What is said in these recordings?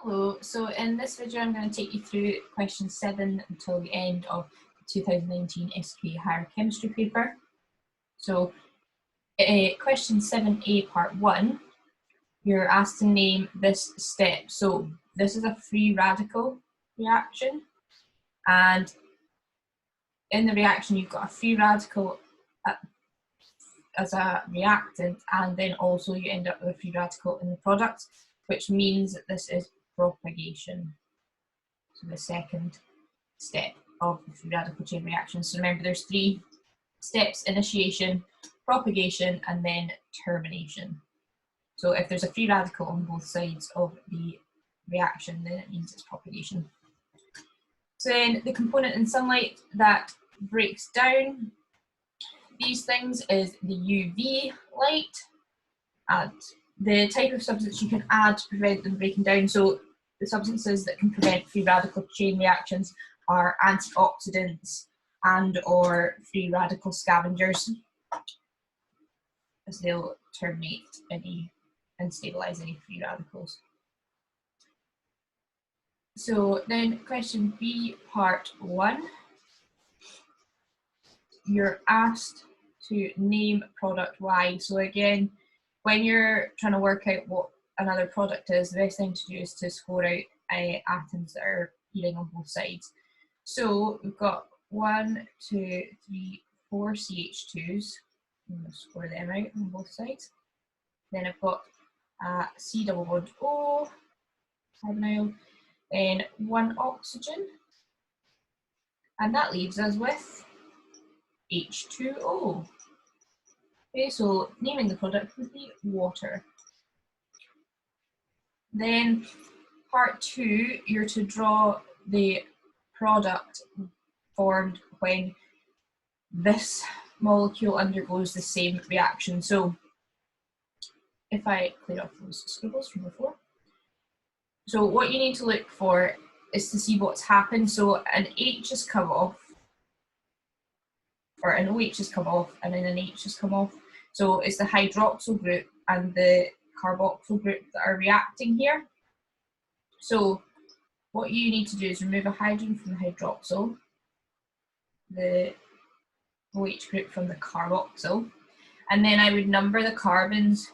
Hello, so in this video I'm going to take you through question 7 until the end of the 2019 SQA Higher Chemistry paper. So question 7a part 1, you're asked to name this step. So this is a free radical reaction, and in the reaction you've got a free radical as a reactant, and then also you end up with a free radical in the product, which means that this is propagation. So the second step of the free radical chain reaction. So remember, there's 3 steps: initiation, propagation, and then termination. So if there's a free radical on both sides of the reaction, then it means it's propagation. So then the component in sunlight that breaks down these things is the UV light, and the type of substance you can add to prevent them breaking down. So the substances that can prevent free radical chain reactions are antioxidants and or free radical scavengers, as they'll terminate any and stabilize any free radicals. So then question B part 1, you're asked to name product Y. So again, when you're trying to work out what another product is, the best thing to do is to score out atoms that are appearing on both sides. So we've got 1, 2, 3, 4 CH2s. I'm going to score them out on both sides. Then I've got C double bond O, carbonyl, then 1 oxygen, and that leaves us with H2O. Okay, so naming the product would be water. Then part 2, you're to draw the product formed when this molecule undergoes the same reaction. So if I clear off those scribbles from before. So what you need to look for is to see what's happened. So an H has come off, or an OH has come off, and then an H has come off. So it's the hydroxyl group and the carboxyl group that are reacting here. So what you need to do is remove a hydrogen from the hydroxyl, the OH group from the carboxyl, and then I would number the carbons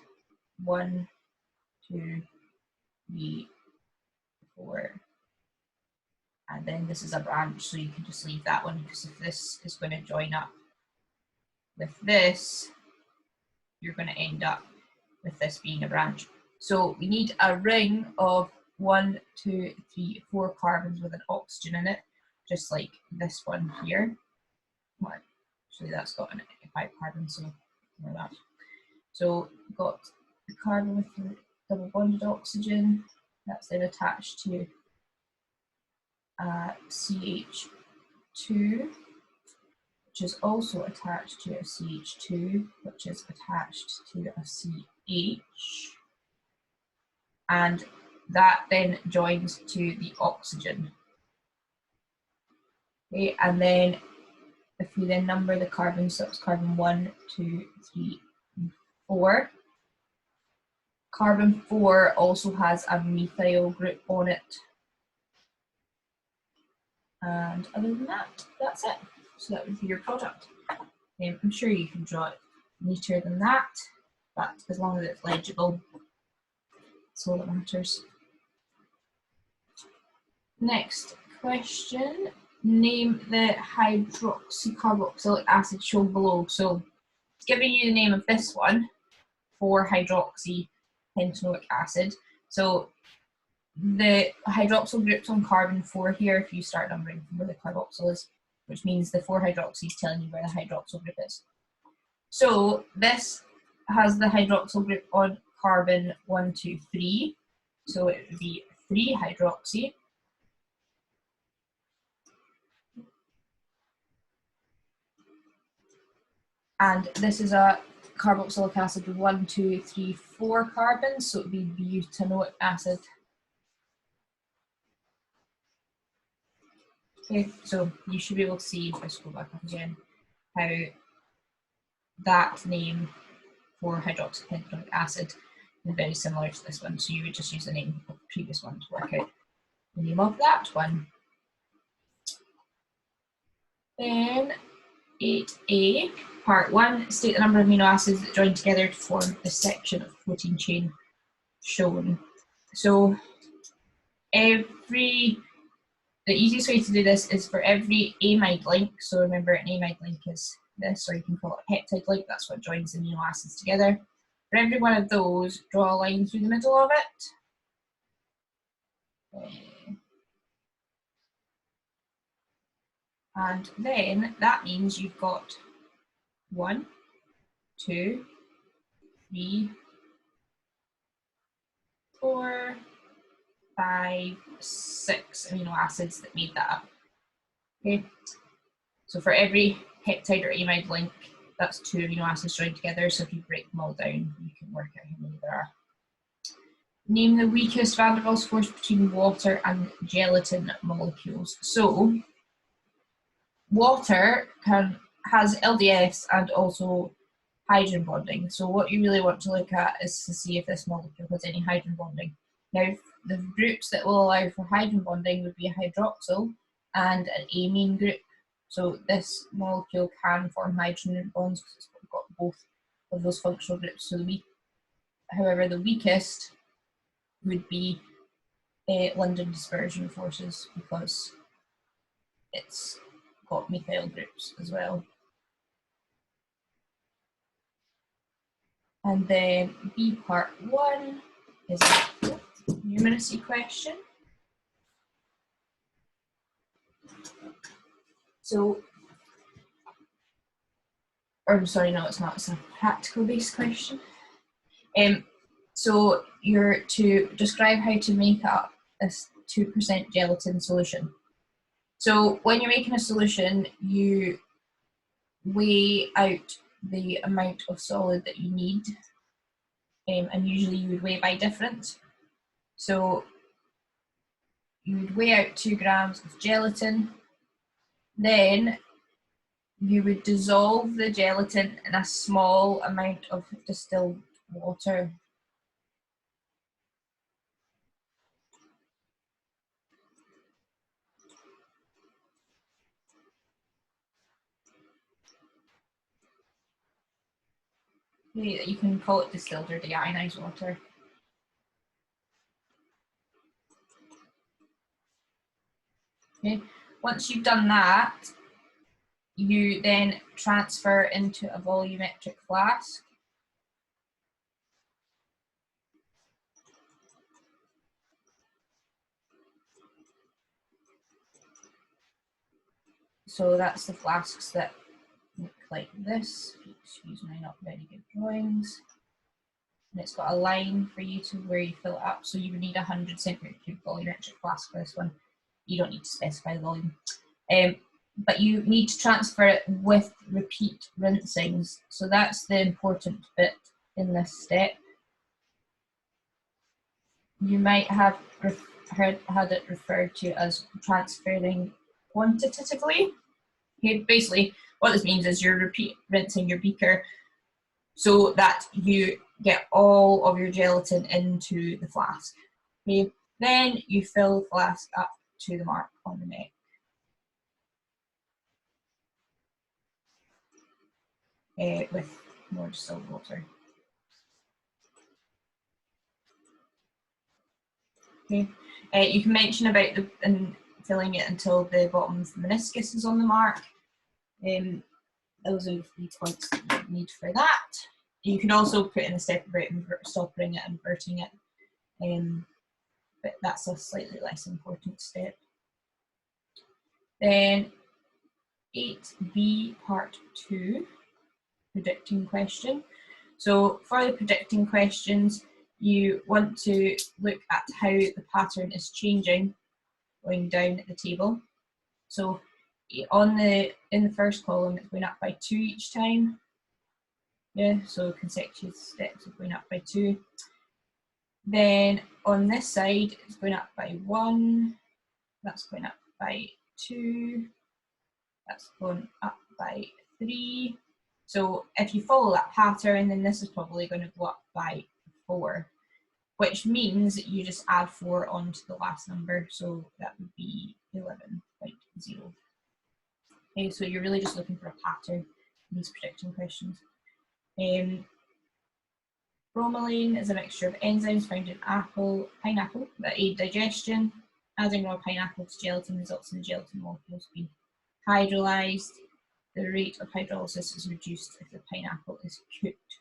1, 2, 3, 4, and then this is a branch, so you can just leave that one, because if this is going to join up with this, you're going to end up with this being a branch. So we need a ring of 1, 2, 3, 4 carbons with an oxygen in it, just like this one here. Well, actually that's got 5 carbons, so ignore that. So we've got the carbon with the double bonded oxygen, that's then attached to CH2, which is also attached to a CH2, which is attached to a CH, and that then joins to the oxygen. Okay, and then if we then number the carbons, so it's carbon 1, 2, 3, 4. Carbon 4 also has a methyl group on it. And other than that, that's it. So that would be your product. I'm sure you can draw it neater than that, but as long as it's legible, that's all that matters. Next question, name the hydroxycarboxylic acid shown below. So it's giving you the name of this one, 4-hydroxypentanoic acid. So the hydroxyl group's on carbon 4 here if you start numbering from where the carboxyl is, which means the 4-hydroxy is telling you where the hydroxyl group is. So this has the hydroxyl group on carbon 1, 2, 3. So it would be 3-hydroxy. And this is a carboxylic acid with 1, 2, 3, 4 carbons, so it would be butanoic acid. Okay, so you should be able to see, if I scroll back up again, how that name for hydroxypentanoic acid and very similar to this one. So you would just use the name of the previous one to work out the name of that one. Then 8A, part 1, state the number of amino acids that join together to form the section of protein chain shown. So the easiest way to do this is for every amide link. So remember, an amide link is this, or you can call it a peptide link. That's what joins the amino acids together. For every one of those, draw a line through the middle of it. And then that means you've got 1, 2, 3, 4, 5, 6 amino acids that made that up. Okay, so for every peptide or amide link, that's 2 amino acids joined together. So if you break them all down, you can work out how many there are. Name the weakest van der Waals force between water and gelatin molecules. So water has LDS and also hydrogen bonding. So what you really want to look at is to see if this molecule has any hydrogen bonding. Now, the groups that will allow for hydrogen bonding would be a hydroxyl and an amine group. So this molecule can form hydrogen bonds because it's got both of those functional groups. So however, the weakest would be London dispersion forces because it's got methyl groups as well. And then B part 1 is a numeracy question. So, or I'm sorry, no, it's not. It's a practical based question. So you're to describe how to make up a 2% gelatin solution. So when you're making a solution, you weigh out the amount of solid that you need, and usually you would weigh by difference. So you would weigh out 2 grams of gelatin, then you would dissolve the gelatin in a small amount of distilled water. You can call it distilled or deionized water. Okay. Once you've done that, you then transfer into a volumetric flask. So that's the flasks that look like this. Excuse my not very good drawings. And it's got a line for you to where you fill it up. So you would need a 100 centimeter cube volumetric flask for this one. You don't need to specify the volume. But you need to transfer it with repeat rinsings. So that's the important bit in this step. You might have had it referred to as transferring quantitatively. Okay, basically, what this means is you're repeat rinsing your beaker so that you get all of your gelatin into the flask. Okay, then you fill the flask up to the mark on the neck. With more distilled water. Okay, you can mention about filling it until the bottom of the meniscus is on the mark. Those are the points that you need for that. You can also put in a step about stopping it and inverting it, but that's a slightly less important step. Then 8B part 2, predicting question. So for the predicting questions, you want to look at how the pattern is changing going down at the table. So in the first column, it's going up by 2 each time. Yeah, so consecutive steps of going up by 2. Then on this side, it's going up by 1. That's going up by 2. That's going up by 3. So if you follow that pattern, then this is probably going to go up by 4. which means that you just add 4 onto the last number, so that would be 11.0. Okay, so you're really just looking for a pattern in these prediction questions. Bromelain is a mixture of enzymes found in pineapple that aid digestion. Adding raw pineapple to gelatin results in the gelatin molecules being hydrolyzed. The rate of hydrolysis is reduced if the pineapple is cooked.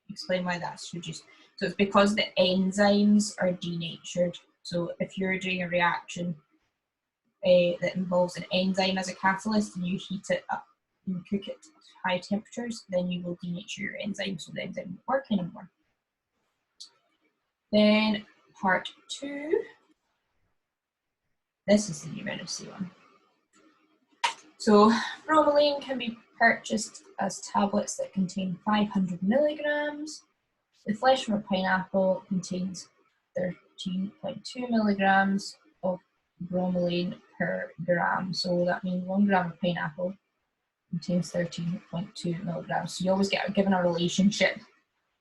Explain why that's reduced. So it's because the enzymes are denatured. So if you're doing a reaction that involves an enzyme as a catalyst and you heat it up and cook it at high temperatures, then you will denature your enzyme, so the enzyme won't work anymore. Then part 2. This is the numeracy one. So bromelain can be purchased as tablets that contain 500 milligrams. The flesh from a pineapple contains 13.2 milligrams of bromelain per gram. So that means 1 gram of pineapple contains 13.2 milligrams. So you always get given a relationship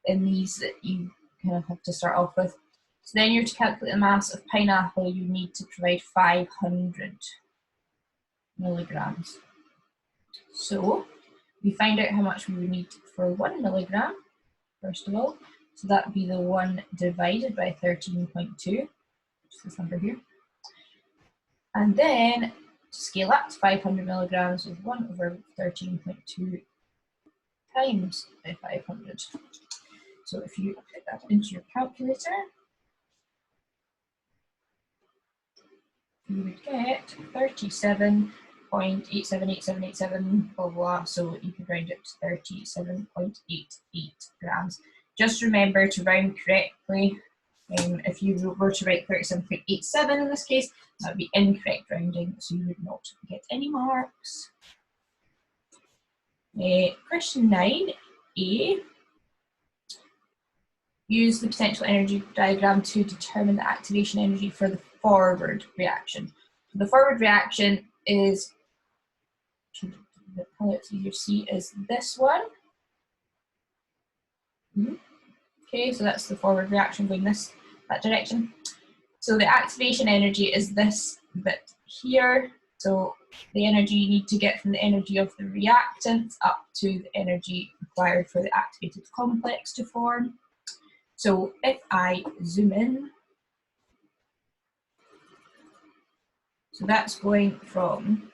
in these that you kind of have to start off with. So then you're to calculate the mass of pineapple, you need to provide 500 milligrams. So we find out how much we would need for 1 milligram, first of all. So that would be the 1 divided by 13.2, which is this number here. And then to scale up to 500 milligrams with 1 over 13.2 times by 500. So if you put that into your calculator, you would get 37.878787, blah, blah, so you could round it to 37.88 grams. Just remember to round correctly. If you were to write 37.87 in this case, that would be incorrect rounding, so you would not get any marks. Question 9a. Use the potential energy diagram to determine the activation energy for the forward reaction. So the forward reaction is, the color it's easier to see, is this one. Okay, so that's the forward reaction going that direction. So the activation energy is this bit here. So the energy you need to get from the energy of the reactant up to the energy required for the activated complex to form. So if I zoom in, so that's going from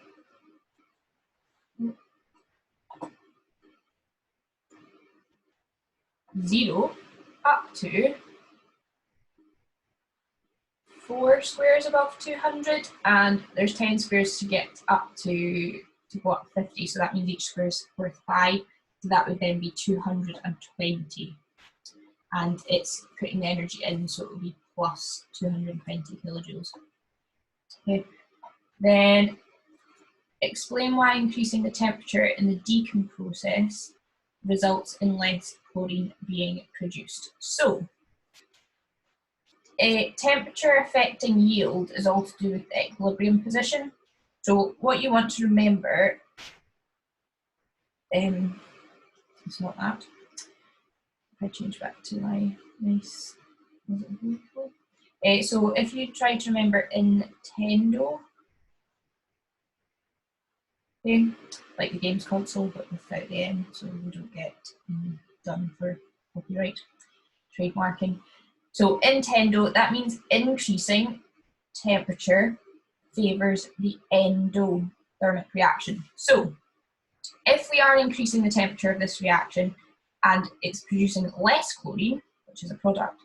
0 up to 4 squares above 200, and there's 10 squares to get up to what, 50, so that means each square is worth 5, so that would then be 220. And it's putting the energy in, so it will be plus 220 kilojoules. Okay. Then explain why increasing the temperature in the decom process results in less chlorine being produced. So, temperature affecting yield is all to do with the equilibrium position. So what you want to remember, it's not that. I change back to my nice, so if you try to remember Nintendo, like the game's console but without the N, so we don't get done for copyright trademarking. So Nintendo, that means increasing temperature favours the endothermic reaction. So if we are increasing the temperature of this reaction and it's producing less chlorine, which is a product,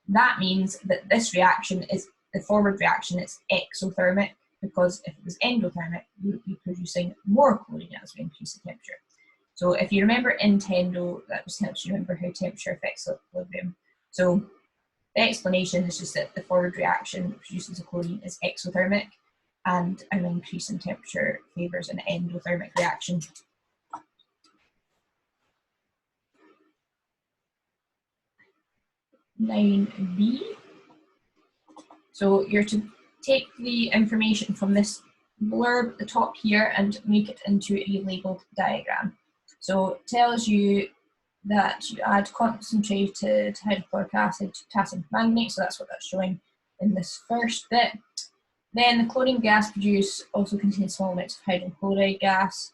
that means that this reaction is, the forward reaction, is exothermic, because if it was endothermic, we would be producing more chlorine as we increase the temperature. So if you remember Nintendo, that just helps you remember how temperature affects equilibrium. So the explanation is just that the forward reaction that produces the chlorine is exothermic, and an increase in temperature favours an endothermic reaction. (9b). So you're to take the information from this blurb at the top here and make it into a labelled diagram. So it tells you that you add concentrated hydrochloric acid to potassium permanganate, so that's what that's showing in this first bit. Then the chlorine gas produced also contains small amounts of hydrogen chloride gas.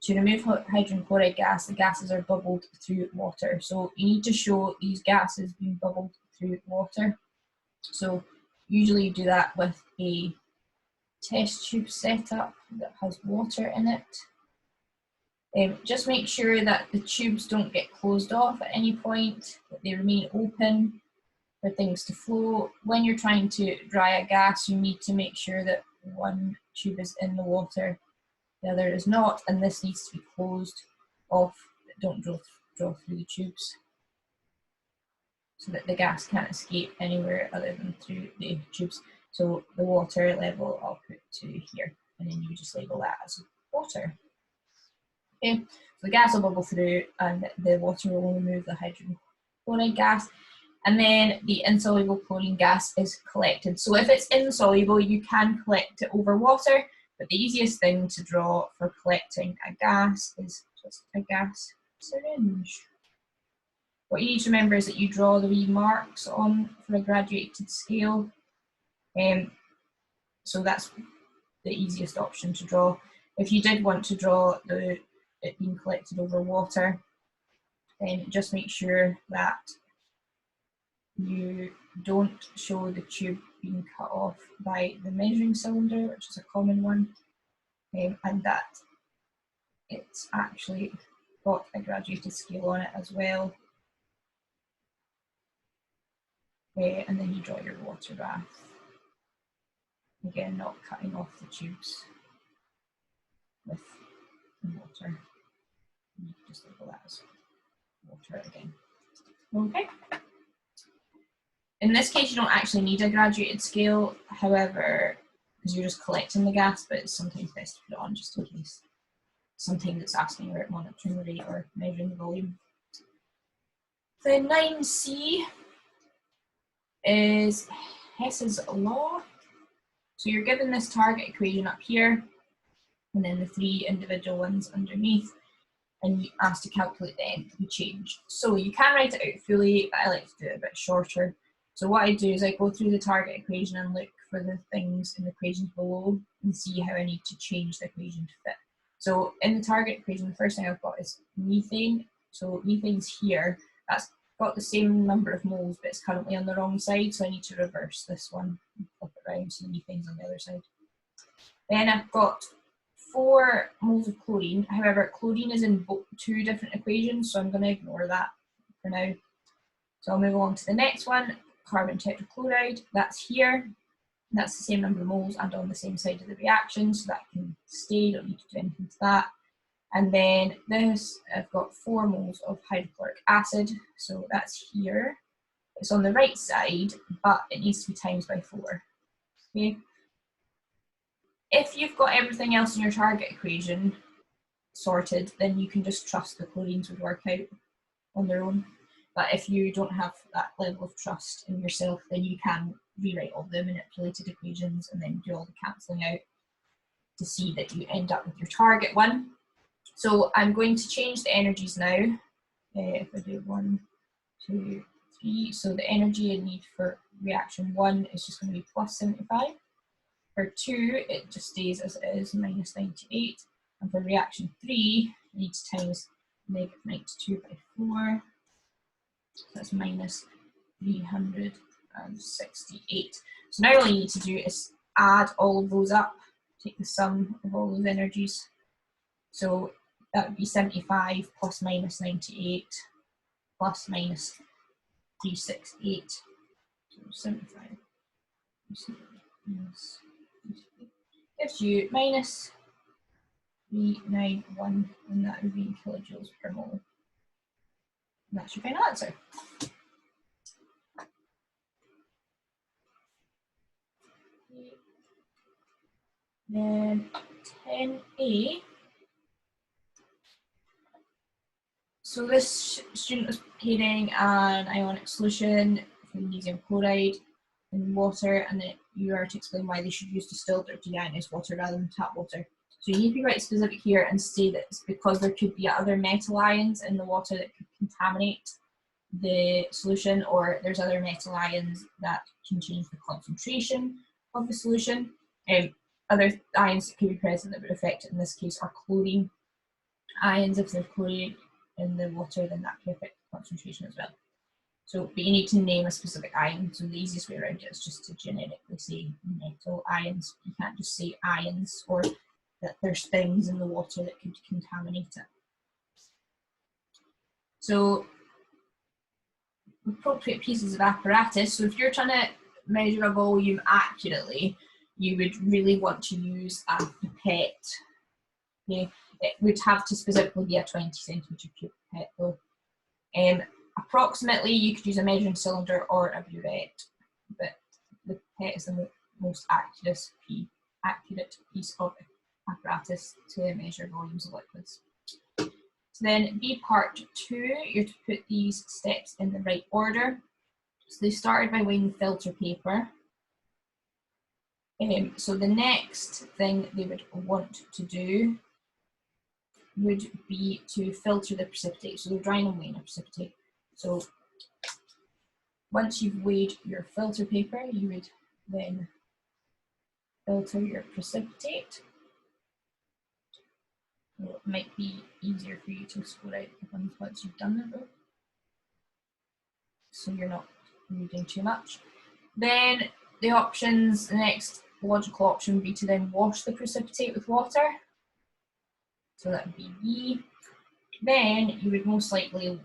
To remove hydrogen chloride gas, the gases are bubbled through water. So you need to show these gases being bubbled through water. So usually you do that with a test tube setup that has water in it. Just make sure that the tubes don't get closed off at any point, that they remain open for things to flow. When you're trying to dry a gas, you need to make sure that one tube is in the water, the other is not, and this needs to be closed off. Don't draw through the tubes, so that the gas can't escape anywhere other than through the tubes. So the water level I'll put to here, and then you just label that as water. Okay, so the gas will bubble through and the water will remove the hydrogen chloride gas, and then the insoluble chlorine gas is collected. So if it's insoluble, you can collect it over water, but the easiest thing to draw for collecting a gas is just a gas syringe. What you need to remember is that you draw the wee marks on for a graduated scale. So that's the easiest option to draw. If you did want to draw it being collected over water, then just make sure that you don't show the tube being cut off by the measuring cylinder, which is a common one, and that it's actually got a graduated scale on it as well. And then you draw your water bath. Again, not cutting off the tubes with the water. You can just label that as water again. Okay. In this case, you don't actually need a graduated scale, however, because you're just collecting the gas, but it's sometimes best to put it on just in case. Sometimes it's asking about monitoring the rate or measuring the volume. Then 9C is Hess's law. So you're given this target equation up here, and then the three individual ones underneath, and you asked to calculate the enthalpy change. So you can write it out fully, but I like to do it a bit shorter. So what I do is I go through the target equation and look for the things in the equations below and see how I need to change the equation to fit. So in the target equation, the first thing I've got is methane. So methane's here. That's got the same number of moles, but it's currently on the wrong side, so I need to reverse this one and flip it around so the methane's on the other side. Then I've got 4 moles of chlorine. However, chlorine is in 2 different equations, so I'm going to ignore that for now. So I'll move on to the next one, carbon tetrachloride. That's here. That's the same number of moles and on the same side of the reaction, so that can stay, don't need to do anything to that. And then this, I've got 4 moles of hydrochloric acid, so that's here. It's on the right side, but it needs to be times by 4. Okay. If you've got everything else in your target equation sorted, then you can just trust the chlorines would work out on their own. But if you don't have that level of trust in yourself, then you can rewrite all the manipulated equations and then do all the cancelling out to see that you end up with your target one. So I'm going to change the energies now. If I do 1, 2, 3, so the energy I need for reaction 1 is just going to be plus 75. For 2, it just stays as it is, minus 98. And for reaction 3, I need to times negative 92 by 4. So that's minus 368. So now all you need to do is add all of those up, take the sum of all those energies. So that would be 75 plus minus 98 plus minus 368. So 75 minus 368 gives you minus 391, and that would be in kilojoules per mole. And that's your final answer. Then 10A. So this student was preparing an ionic solution for magnesium chloride in water, and then you are to explain why they should use distilled or deionized water rather than tap water. So you need to be quite specific here and say that it's because there could be other metal ions in the water that could contaminate the solution, or there's other metal ions that can change the concentration of the solution. Other ions that could be present that would affect it in this case are chlorine ions. If there's chlorine in the water, then that can affect the concentration as well. So, but you need to name a specific ion. So the easiest way around it is just to generically say metal ions. You can't just say ions or that there's things in the water that could contaminate it. So appropriate pieces of apparatus. So if you're trying to measure a volume accurately, you would really want to use a pipette. Okay, it would have to specifically be a 20 centimetre cube pipette though. Approximately, you could use a measuring cylinder or a burette, but the pipette is the most accurate piece of apparatus to measure volumes of liquids. So then B part 2, you're to put these steps in the right order. So they started by weighing the filter paper. So the next thing they would want to do would be to filter the precipitate. So they're drying and weighing a precipitate. So once you've weighed your filter paper, you would then filter your precipitate. So it might be easier for you to score out the ones once you've done that though, so you're not reading too much. Then the options, the next logical option would be to then wash the precipitate with water. So that would be B. Then you would most likely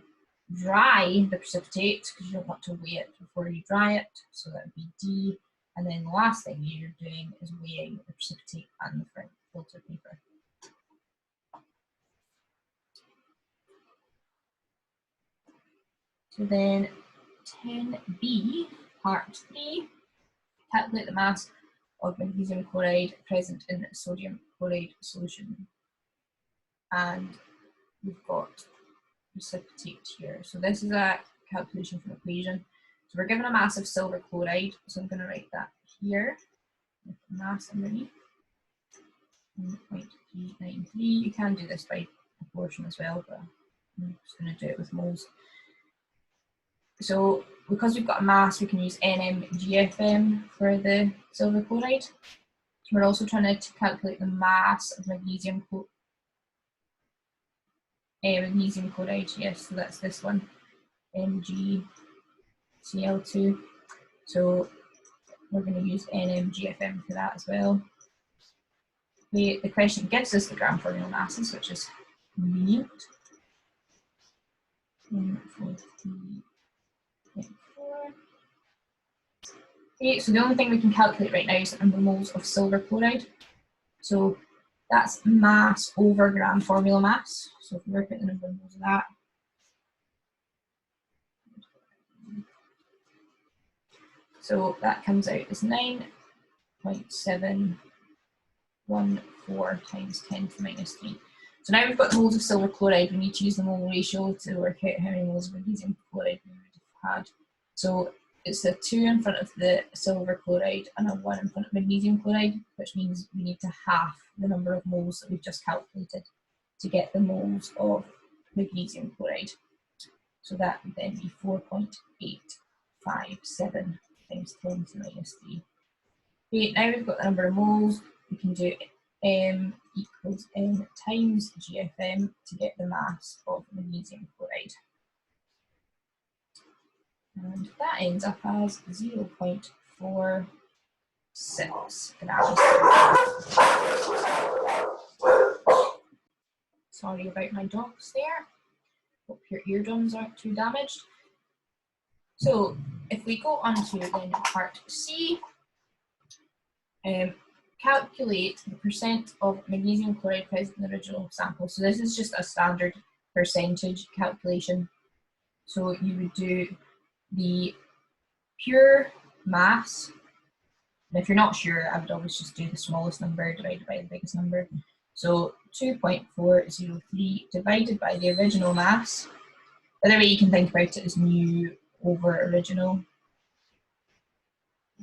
dry the precipitate because you don't want to weigh it before you dry it. So that would be D. And then the last thing you're doing is weighing the precipitate and the filter paper. So then 10B, part 3, calculate the mass of magnesium chloride present in sodium chloride solution. And we've got precipitate here. So this is a calculation from equation. So we're given a mass of silver chloride, so I'm going to write that here with the mass underneath. 1.393. You can do this by proportion as well, but I'm just going to do it with moles. So because we've got a mass, we can use NmGFM for the silver chloride. We're also trying to calculate the mass of magnesium chloride, yes, so that's this one, MgCl2. So we're going to use NmGFM for that as well. The question gives us the gram formula masses, which is convenient. 143.4. Okay, so the only thing we can calculate right now is the number of moles of silver chloride. So that's mass over gram formula mass. So if we work out the number of moles of that, so that comes out as 9.714 times 10 to the minus 3. So now we've got the moles of silver chloride. We need to use the mole ratio to work out how many moles of magnesium chloride we would have had. So it's a 2 in front of the silver chloride and a 1 in front of magnesium chloride, which means we need to half the number of moles that we've just calculated to get the moles of magnesium chloride. So that would then be 4.857 times 10 to the minus 3. Okay, now we've got the number of moles, we can do M equals N times GFM to get the mass of magnesium chloride. And that ends up as 0.46 grams. Sorry about my dogs there. Hope your eardrums aren't too damaged. So if we go on to then part C, calculate the percent of magnesium chloride present in the original sample. So this is just a standard percentage calculation. So you would do the pure mass, and if you're not sure, I would always just do the smallest number divided by the biggest number. So 2.403 divided by the original mass. The other way you can think about it is mu over original.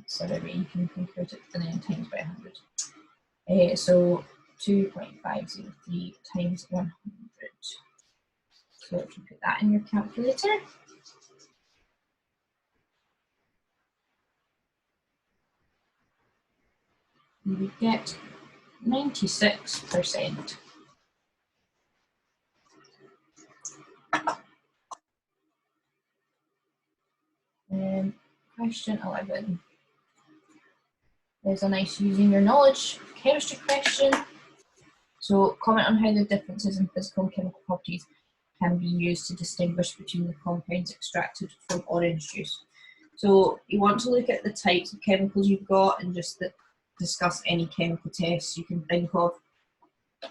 So the other way you can think about it, and then times by 100. So 2.503 times 100. So if you put that in your calculator, you would get 96%. Question 11. There's a nice using your knowledge chemistry question. So comment on how the differences in physical and chemical properties can be used to distinguish between the compounds extracted from orange juice. So you want to look at the types of chemicals you've got and just discuss any chemical tests you can think of.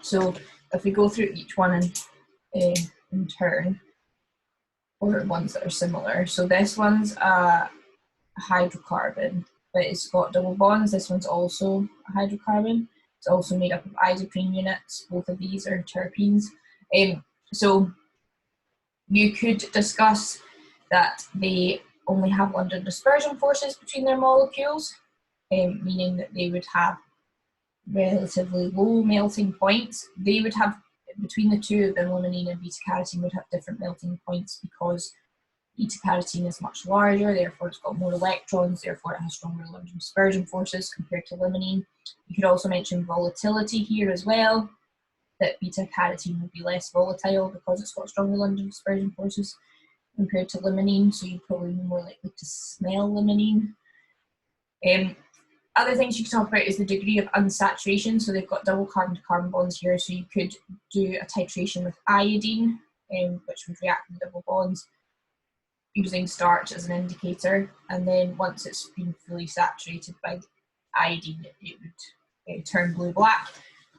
So if we go through each one in turn, or ones that are similar. So this one's a hydrocarbon, but it's got double bonds. This one's also a hydrocarbon. It's also made up of isoprene units. Both of these are terpenes. So you could discuss that they only have London dispersion forces between their molecules, meaning that they would have relatively low melting points. They would have, between the two of them, limonene and beta-carotene would have different melting points because beta-carotene is much larger, therefore it's got more electrons, therefore it has stronger London dispersion forces compared to limonene. You could also mention volatility here as well, that beta-carotene would be less volatile because it's got stronger London dispersion forces compared to limonene, so you'd probably be more likely to smell limonene. Other things you can talk about is the degree of unsaturation. So they've got double carbon-to-carbon bonds here, so you could do a titration with iodine, which would react with double bonds, using starch as an indicator, and then once it's been fully saturated by iodine, it would turn blue-black.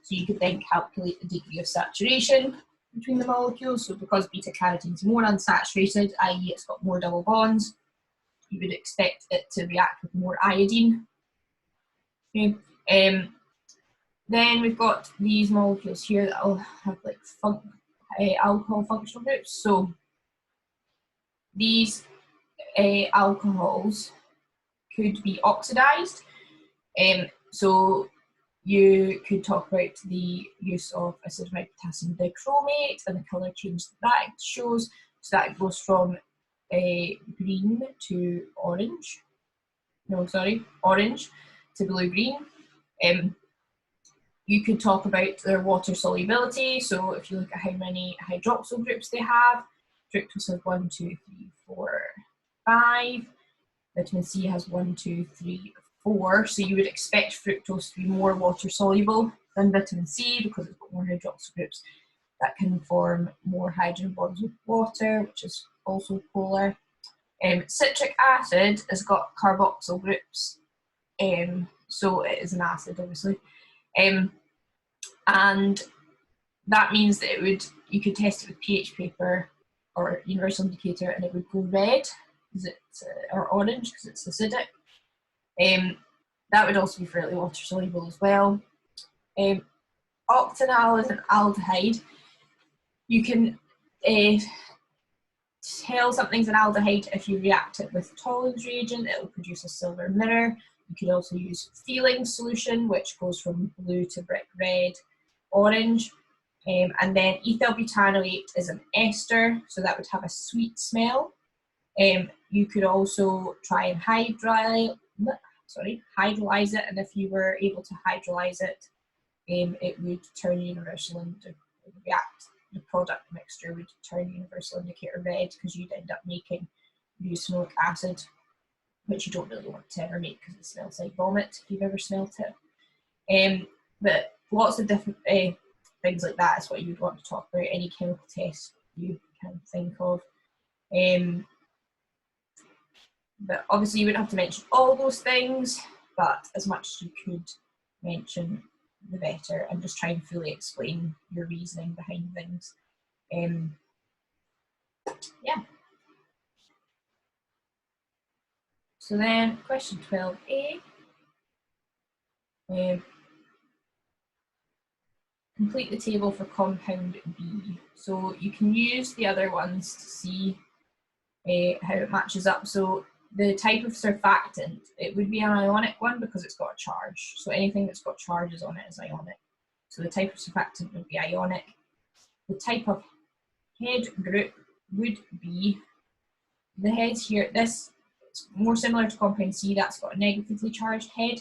So you could then calculate the degree of saturation between the molecules. So because beta-carotene is more unsaturated, i.e. it's got more double bonds, you would expect it to react with more iodine. Okay. Then we've got these molecules here that will have like alcohol functional groups. So these alcohols could be oxidized. So you could talk about the use of acidified potassium dichromate and the colour change that shows. So that goes from green to orange. No, sorry, orange to blue-green. You could talk about their water solubility. So if you look at how many hydroxyl groups they have, fructose has 1, 2, 3, 4, 5. Vitamin C has 1, 2, 3, 4. So you would expect fructose to be more water soluble than vitamin C because it's got more hydroxyl groups that can form more hydrogen bonds with water, which is also polar. Citric acid has got carboxyl groups, so it is an acid, obviously. And that means that you could test it with pH paper or universal indicator and it would go red or orange because it's acidic. That would also be fairly water soluble as well. Octanol is an aldehyde. You can tell something's an aldehyde if you react it with Tollens reagent. It will produce a silver mirror. You could also use Feeling solution, which goes from blue to brick red, orange. And then ethyl butanoate is an ester, so that would have a sweet smell. You could also try and hydrolyze it, and if you were able to hydrolyze it, it would turn universal the product mixture would turn universal indicator red because you'd end up making butyric acid, which you don't really want to ever make because it smells like vomit if you've ever smelled it. But lots of different things like that is what you would want to talk about, any chemical test you can think of. But obviously you wouldn't have to mention all those things, but as much as you could mention, the better, and just try and fully explain your reasoning behind things. Yeah. So then question 12a. Complete the table for compound B. So you can use the other ones to see how it matches up. So the type of surfactant, it would be an ionic one because it's got a charge. So anything that's got charges on it is ionic. So the type of surfactant would be ionic. The type of head group would be, the heads here, this is more similar to compound C, that's got a negatively charged head.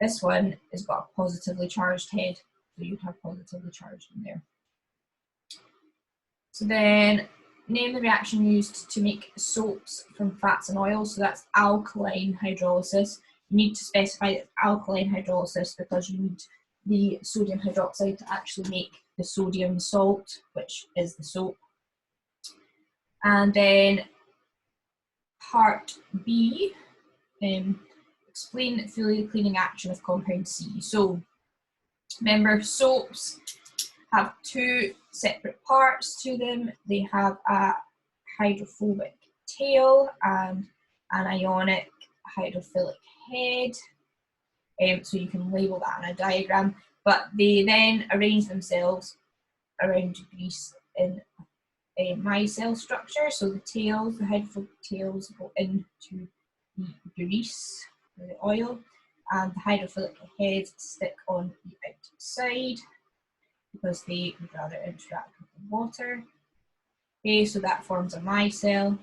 This one has got a positively charged head, so you'd have positively charged in there. So then, name the reaction used to make soaps from fats and oils, so that's alkaline hydrolysis. You need to specify it's alkaline hydrolysis because you need the sodium hydroxide to actually make the sodium salt, which is the soap. And then part B, explain fully the cleaning action of compound C. So remember, soaps have two separate parts to them. They have a hydrophobic tail and an ionic hydrophilic head. So you can label that on a diagram, but they then arrange themselves around grease in a micelle structure. So the tails, the hydrophobic tails, go into the grease, the oil, and the hydrophilic heads stick on the outside because they would rather interact with the water. Okay, so that forms a micelle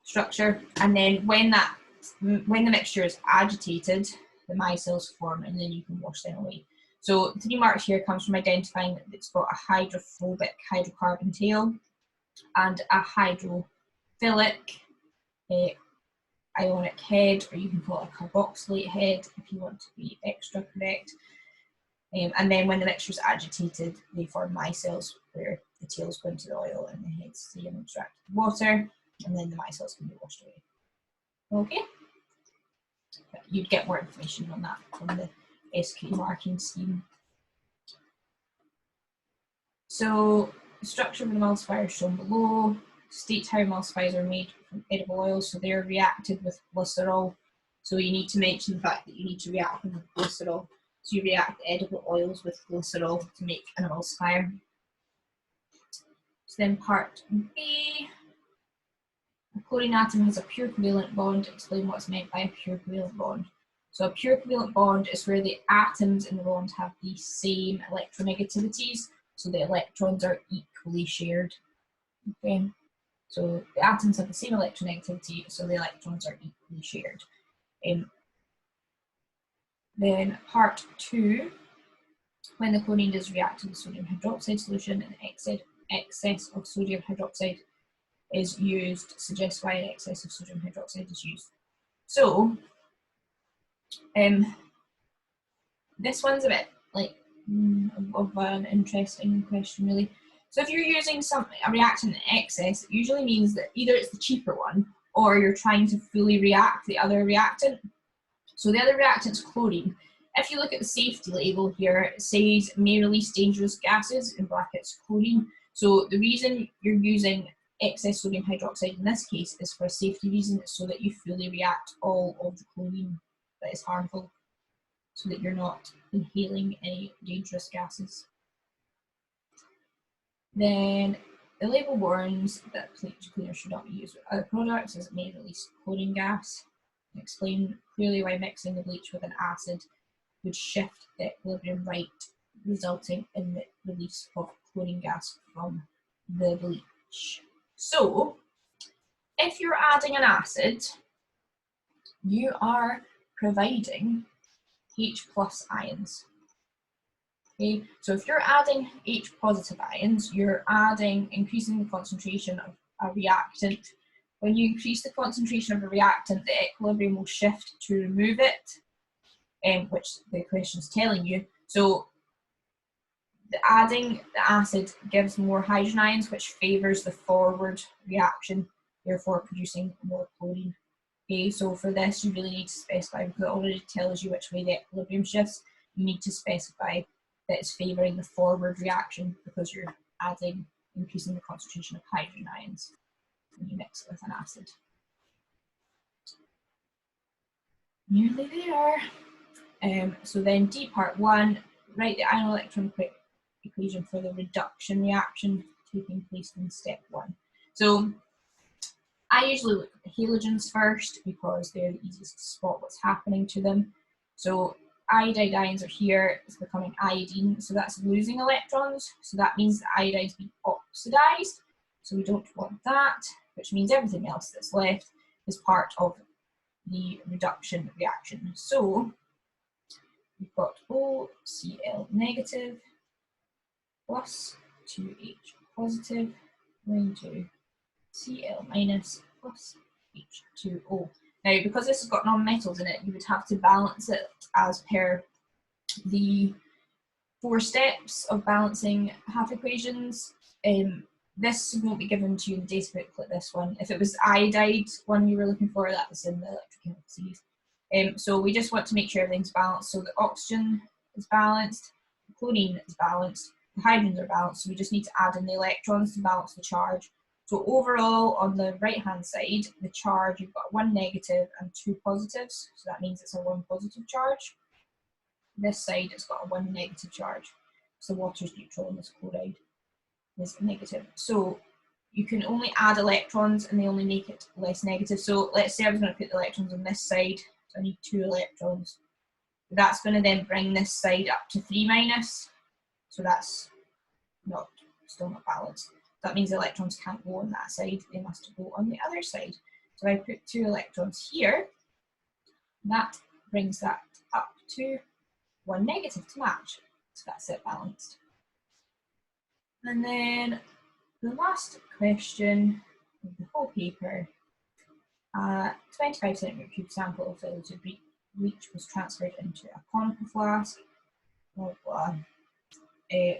structure, and then when the mixture is agitated, the micelles form, and then you can wash them away. So 3 marks here comes from identifying that it's got a hydrophobic hydrocarbon tail and a hydrophilic ionic head, or you can call it a carboxylate head if you want to be extra correct. And then when the mixture is agitated, they form micelles where the tails go into the oil and the heads stay and interact with water, and then the micelles can be washed away. Okay? But you'd get more information on that from the SQA marking scheme. So the structure of an emulsifier is shown below. State how emulsifiers are made from edible oils, so they're reacted with glycerol. So you need to mention the fact that you need to react with glycerol. So you react edible oils with glycerol to make an emulsifier. So then part B, a chlorine atom has a pure covalent bond. Explain what's meant by a pure covalent bond. So a pure covalent bond is where the atoms in the bond have the same electronegativities, so the electrons are equally shared. Okay, so the atoms have the same electronegativity, so the electrons are equally shared. Then part 2, when the chlorine is reacted with sodium hydroxide solution, an excess of sodium hydroxide is used. Suggest why an excess of sodium hydroxide is used. So this one's a bit like of an interesting question, really. So if you're using a reactant in excess, it usually means that either it's the cheaper one or you're trying to fully react the other reactant. So the other reactant's chlorine. If you look at the safety label here, it says may release dangerous gases, in brackets chlorine. So the reason you're using excess sodium hydroxide in this case is for a safety reason, so that you fully react all of the chlorine that is harmful, so that you're not inhaling any dangerous gases. Then the label warns that bleach cleaner should not be used with other products as it may release chlorine gas. Explain clearly why mixing the bleach with an acid would shift the equilibrium right, resulting in the release of chlorine gas from the bleach. So, if you're adding an acid, you are providing H+ ions. Okay, so if you're adding H+ ions, you're increasing the concentration of a reactant. When you increase the concentration of a reactant, the equilibrium will shift to remove it, which the question is telling you. So adding the acid gives more hydrogen ions, which favours the forward reaction, therefore producing more chlorine. Okay, so for this you really need to specify, because it already tells you which way the equilibrium shifts. You need to specify that it's favouring the forward reaction because you're increasing the concentration of hydrogen ions when you mix it with an acid. Nearly there. So then D part 1, write the ion electron equation for the reduction reaction taking place in step 1. So I usually look at the halogens first because they're the easiest to spot what's happening to them. So iodide ions are here, it's becoming iodine, so that's losing electrons. So that means the iodide's been oxidized. So we don't want that, which means everything else that's left is part of the reduction reaction. So we've got OCl negative plus 2H positive going to Cl minus plus H2O. Now, because this has got non-metals in it, you would have to balance it as per the 4 steps of balancing half equations. This won't be given to you in the data booklet, this one. If it was iodide one you were looking for, that was in the electrochemical series. So we just want to make sure everything's balanced. So the oxygen is balanced, the chlorine is balanced, the hydrogens are balanced, so we just need to add in the electrons to balance the charge. So overall, on the right-hand side, the charge, you've got 1 negative and 2 positives, so that means it's a 1 positive charge. This side, it's got a 1 negative charge. So water's neutral and this chloride is negative. So you can only add electrons and they only make it less negative. So let's say I was going to put the electrons on this side, so I need 2 electrons. That's going to then bring this side up to 3 minus, so that's still not balanced. That means the electrons can't go on that side, they must go on the other side. So I put 2 electrons here, that brings that up to 1 negative to match. So that's it balanced. And then the last question of the whole paper, 25 centimetre cube sample of diluted bleach was transferred into a conical flask. Blah, blah.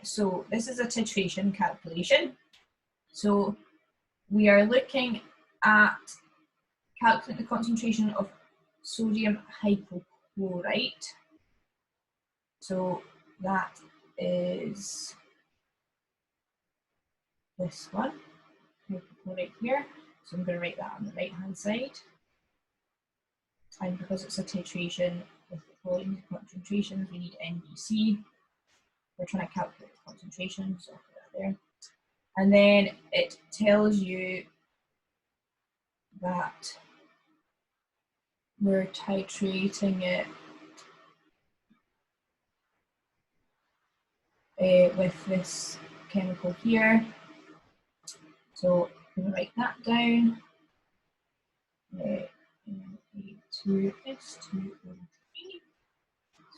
So this is a titration calculation. So we are looking at calculating the concentration of sodium hypochlorite. So that is this one, hypochlorite here. So I'm going to write that on the right hand side. And because it's a titration with the volume concentrations, we need NBC. We're trying to calculate the concentration, so I'll put that there. And then it tells you that we're titrating it with this chemical here. So I'm going to write that down. Na2S2O3,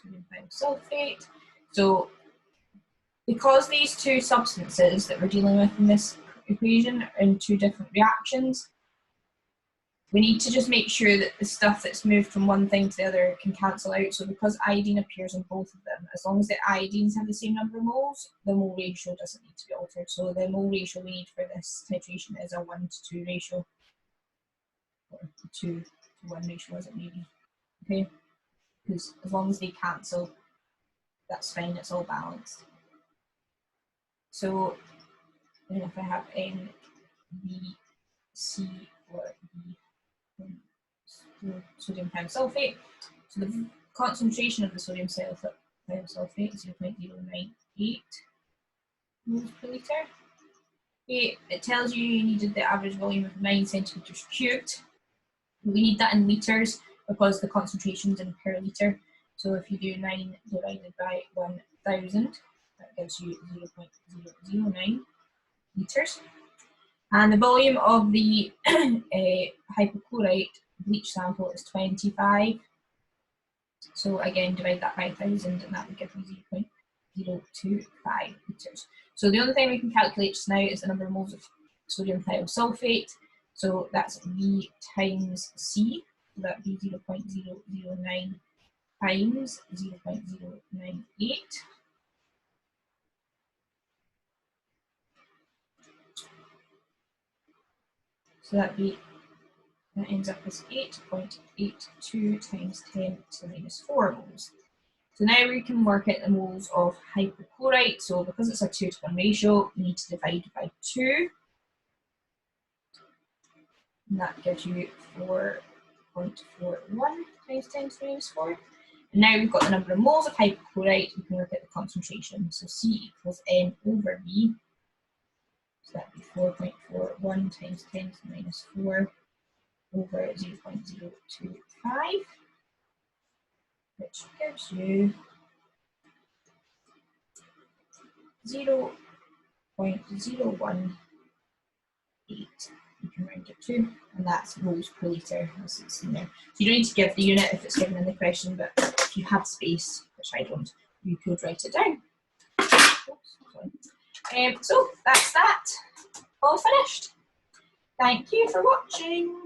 sodium thiosulfate. So because these 2 substances that we're dealing with in this equation are in 2 different reactions, we need to just make sure that the stuff that's moved from one thing to the other can cancel out. So because iodine appears in both of them, as long as the iodines have the same number of moles, the mole ratio doesn't need to be altered. So the mole ratio we need for this titration is a 1:2 ratio, or 2:1 ratio as it may be. Okay, because as long as they cancel, that's fine, it's all balanced. So then if I have N, B, C, or B, sodium thiosulfate, so the concentration of the sodium thiosulfate is 0.098 moles per litre. Okay, it tells you needed the average volume of 9 centimetres cubed. We need that in litres because the concentration is in per litre. So if you do 9 divided by 1000, that gives you 0.009 litres. And the volume of the hypochlorite bleach sample is 25. So again, divide that by 1000 and that would give you 0.025 litres. So the only thing we can calculate just now is the number of moles of sodium thiosulfate. So that's V times C, so that would be 0.009 times 0.098. So that ends up as 8.82 times 10 to the minus 4 moles. So now we can work out the moles of hypochlorite. So because it's a 2:1 ratio, we need to divide by 2. And that gives you 4.41 times 10 to the minus 4. And now we've got the number of moles of hypochlorite, we can work out the concentration. So C equals N over V. So that would be 4.41 times 10 to the minus 4 over 0.025. which gives you 0.018. You can round it to, and that's moles per litre, as it's in there. So you don't need to give the unit if it's given in the question, but if you have space, which I don't, you could write it down. So that's that, all finished. Thank you for watching.